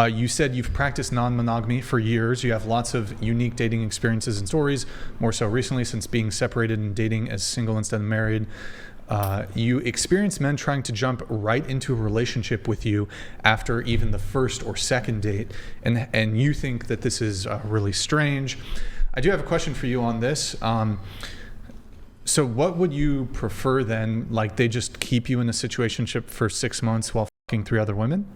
You said you've practiced non-monogamy for years. You have lots of unique dating experiences and stories, more so recently since being separated and dating as single instead of married. You experience men trying to jump right into a relationship with you after even the first or second date, and you think that this is really strange. I do have a question for you on this. So what would you prefer then? Like, they just keep you in a situationship for 6 months while fucking 3 other women?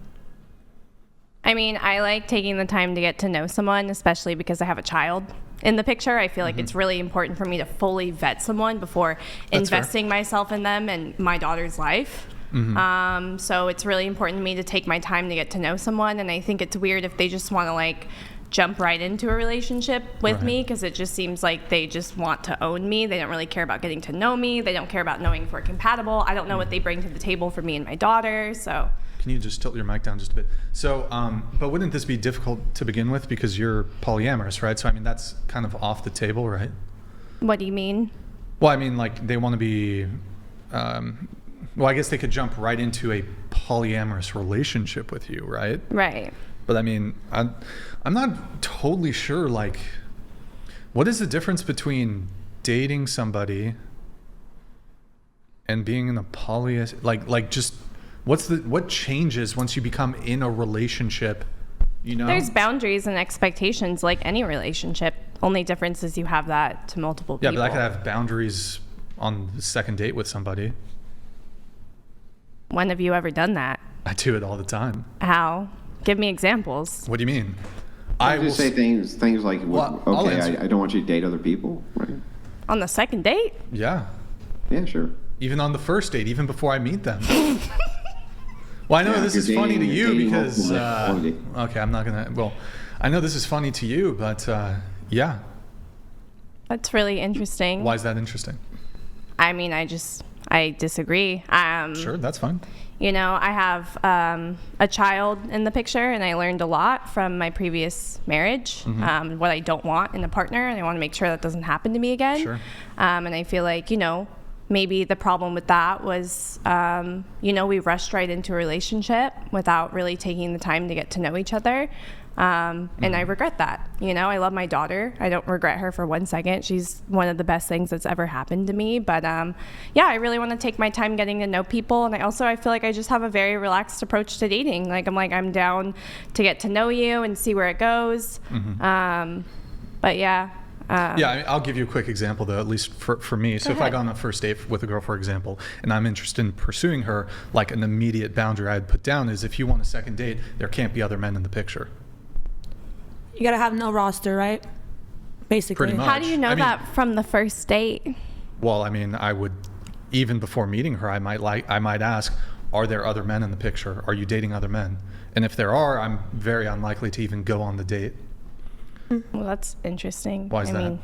I mean, I like taking the time to get to know someone, especially because I have a child in the picture. I feel like it's really important for me to fully vet someone before investing myself in them and my daughter's life. So it's really important to me to take my time to get to know someone. And I think it's weird if they just want to like jump right into a relationship with me, because it just seems like they just want to own me. They don't really care about getting to know me. They don't care about knowing if we're compatible. I don't know what they bring to the table for me and my daughter. So can you just tilt your mic down just a bit? So, but wouldn't this be difficult to begin with because you're polyamorous, right? So, I mean, that's kind of off the table, right? What do you mean? Well, I mean, like, they want to be, well, I guess they could jump right into a polyamorous relationship with you, right? Right. But I mean, I'm not totally sure, like, what is the difference between dating somebody and being in a like just what changes once you become in a relationship, you know? There's boundaries and expectations like any relationship. Only difference is you have that to multiple people. Yeah, but I could have boundaries on the second date with somebody. When have you ever done that? I do it all the time. How? Give me examples. What do you mean? I just say things like, Well, okay, I don't want you to date other people, right? On the second date? Yeah. Yeah, sure. Even on the first date, even before I meet them. Well, I know this is funny to you because, okay, I'm not going to, well, I know this is funny to you, but yeah. That's really interesting. Why is that interesting? I mean, I disagree. Sure, that's fine. You know, I have a child in the picture, and I learned a lot from my previous marriage, what I don't want in a partner, and I want to make sure that doesn't happen to me again. Sure. And I feel like, you know, maybe the problem with that was, you know, we rushed right into a relationship without really taking the time to get to know each other. And I regret that. You know, I love my daughter. I don't regret her for 1 second. She's one of the best things that's ever happened to me. But yeah, I really want to take my time getting to know people. And I feel like I just have a very relaxed approach to dating. Like, I'm down to get to know you and see where it goes. But yeah. Yeah, I mean, I'll give you a quick example, though, at least for me. So if I go on a first date with a girl, for example, and I'm interested in pursuing her, like an immediate boundary I'd put down is if you want a second date, there can't be other men in the picture. You gotta have no roster, right? Basically. Pretty much. How do you know that from the first date? Well, I mean, I would, even before meeting her, I might ask, are there other men in the picture? Are you dating other men? And if there are, I'm very unlikely to even go on the date. Well, that's interesting. Why is that?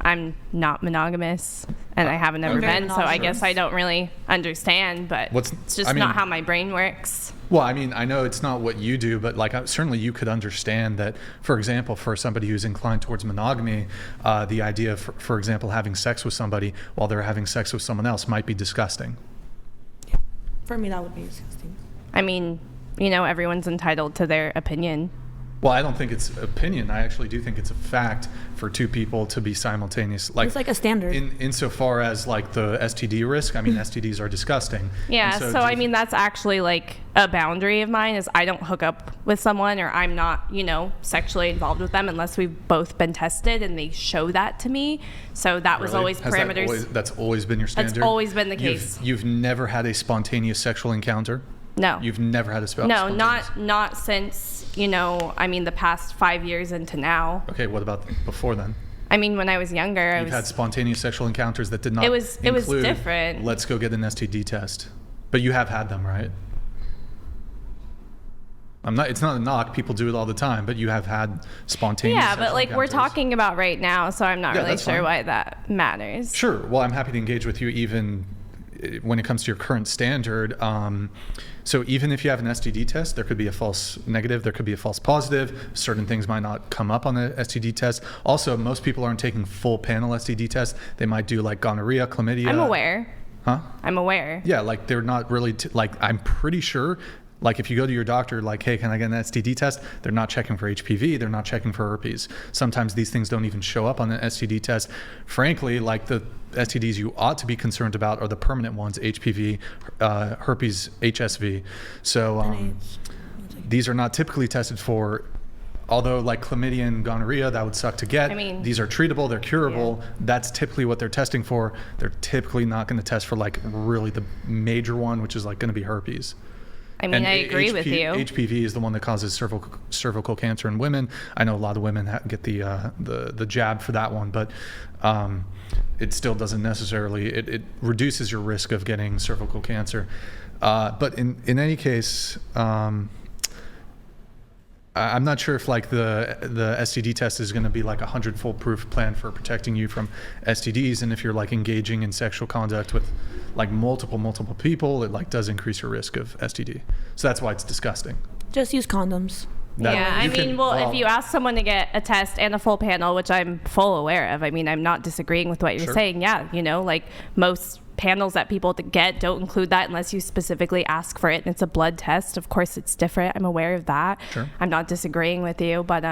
I'm not monogamous, and I haven't ever been, so I guess I don't really understand, but it's just not how my brain works. Well, I mean, I know it's not what you do, but like certainly you could understand that, for example, for somebody who's inclined towards monogamy, the idea of, for example, having sex with somebody while they're having sex with someone else might be disgusting. Yeah. For me, that would be disgusting. I mean, you know, everyone's entitled to their opinion. Well, I don't think it's opinion. I actually do think it's a fact for two people to be simultaneous. Like, it's like a standard. Insofar as like the STD risk, I mean, STDs are disgusting. Yeah, so I mean, that's actually like a boundary of mine is I don't hook up with someone or I'm not, you know, sexually involved with them unless we've both been tested and they show that to me. So that was always parameters. That's always been your standard? That's always been the case. You've never had a spontaneous sexual encounter? No. You've never had a spontaneous? No, not since, you know, I mean, the past 5 years into now. Okay, what about before then? I mean, when I was younger, You've had spontaneous sexual encounters that did not include, it was different. Let's go get an STD test. But you have had them, right? It's not a knock. People do it all the time, but you have had spontaneous. Yeah, but like we're talking about right now, so I'm not really sure why that matters. Sure. Well, I'm happy to engage with you even when it comes to your current standard. So even if you have an STD test, there could be a false negative, there could be a false positive. Certain things might not come up on the STD test. Also, most people aren't taking full panel STD tests. They might do like gonorrhea, chlamydia. I'm aware. Huh? I'm aware. Yeah, like they're not really, like I'm pretty sure Like if you go to your doctor, like, hey, can I get an STD test? They're not checking for HPV. They're not checking for herpes. Sometimes these things don't even show up on an STD test. Frankly, like the STDs you ought to be concerned about are the permanent ones, HPV, herpes, HSV. So these are not typically tested for. Although like chlamydia and gonorrhea, that would suck to get. I mean, these are treatable, they're curable. Yeah. That's typically what they're testing for. They're typically not going to test for like really the major one, which is like going to be herpes. I mean, I agree with you. HPV is the one that causes cervical cancer in women. I know a lot of women get the jab for that one, but it still doesn't necessarily, it reduces your risk of getting cervical cancer. But in any case, I'm not sure if like the STD test is going to be like 100 foolproof plan for protecting you from STDs, and if you're like engaging in sexual conduct with like multiple people, it like does increase your risk of STD. So that's why it's disgusting. Just use condoms. If you ask someone to get a test and a full panel, which I'm full aware of, I mean, I'm not disagreeing with what you're saying. Yeah, you know, like most panels that people get don't include that unless you specifically ask for it, and it's a blood test. Of course, it's different. I'm aware of that. Sure. I'm not disagreeing with you, but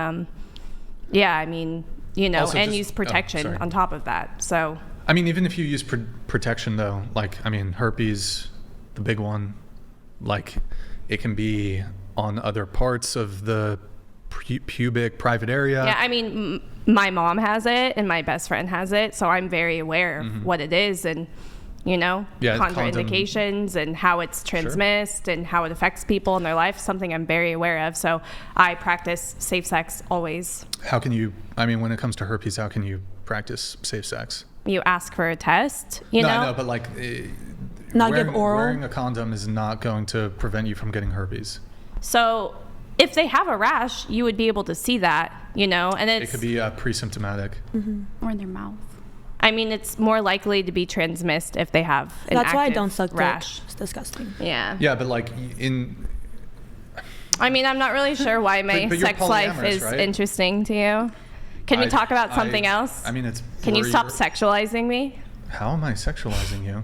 yeah, I mean, you know, also and use protection on top of that. So I mean, even if you use protection though, like, I mean, herpes, the big one, like it can be on other parts of the pubic private area. Yeah, I mean, my mom has it and my best friend has it, so I'm very aware of what it is and, you know, contraindications and how it's transmitted and how it affects people in their life, something I'm very aware of. So I practice safe sex always. How can you, I mean, when it comes to herpes, how can you practice safe sex? You ask for a test, you know? I know, but like give oral. Wearing a condom is not going to prevent you from getting herpes. So if they have a rash, you would be able to see that, you know, and it could be pre-symptomatic. Or in their mouth. I mean, it's more likely to be transmitted if they have an That's why I active don't suck rash. Dick. It's disgusting. Yeah. Yeah, but like I mean, I'm not really sure why my sex life is interesting to you. Can we talk about something else? I mean, Can you stop sexualizing me? How am I sexualizing you?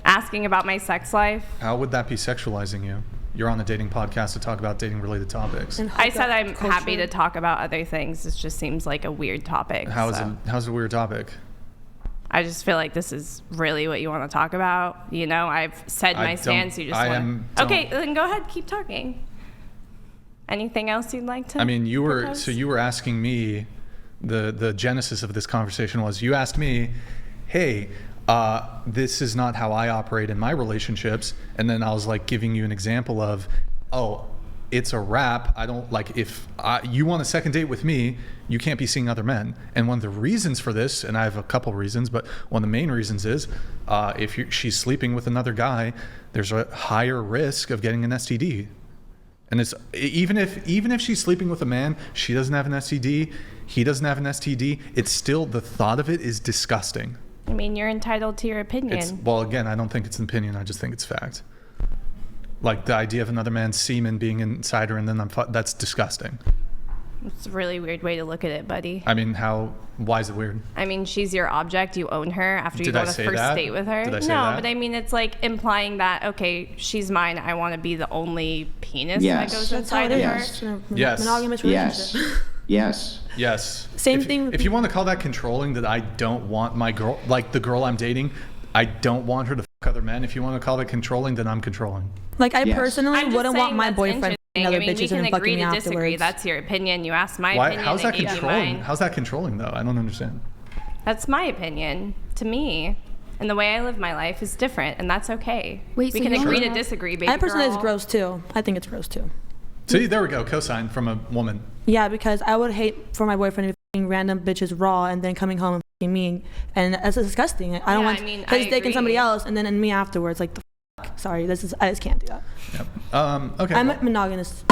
Asking about my sex life. How would that be sexualizing you? You're on a dating podcast to talk about dating related topics. I said I'm happy to talk about other things. It just seems like a weird topic. How's it a weird topic? I just feel like this is really what you want to talk about. You know, I've said my stance. You just want to. Okay, then go ahead, keep talking. Anything else you'd like to? I mean, you propose? were asking me. The genesis of this conversation was you asked me, hey, this is not how I operate in my relationships, and then I was like giving you an example of, oh, it's a wrap. I don't like if you want a second date with me, you can't be seeing other men. And one of the reasons for this, and I have a couple reasons, but one of the main reasons is if she's sleeping with another guy, there's a higher risk of getting an STD. And it's even if she's sleeping with a man, she doesn't have an STD, he doesn't have an STD, it's still, the thought of it is disgusting. I mean, you're entitled to your opinion. Well, again, I don't think it's an opinion, I just think it's fact. Like the idea of another man's semen being inside her and then that's disgusting. It's a really weird way to look at it, buddy. I mean, why is it weird? I mean, she's your object. You own her after you go on a first date with her. Did I say that? But I mean, it's like implying that, okay, she's mine. I want to be the only penis that goes inside of her. Yes. Monogamous relationship. Yes. Same thing. If you want to call that controlling, that I don't want my girl, like the girl I'm dating, I don't want her to fuck other men. If you want to call it controlling, then I'm controlling. Like I personally wouldn't want my boyfriend other bitches and fucking me afterwards. Disagree. That's your opinion. You asked my opinion. How's that controlling? Mine. How's that controlling though? I don't understand. That's my opinion. To me, and the way I live my life is different, and that's okay. Wait, we can agree to disagree, baby. I personally think it's gross too. I think it's gross too. See, there we go. Cosign from a woman. Yeah, because I would hate for my boyfriend to be fucking random bitches raw and then coming home and fucking me, and that's disgusting. I don't want his dick and somebody else, and then me afterwards. Like the fuck. Sorry, I just can't do that. Yep. Okay. I'm monogamous.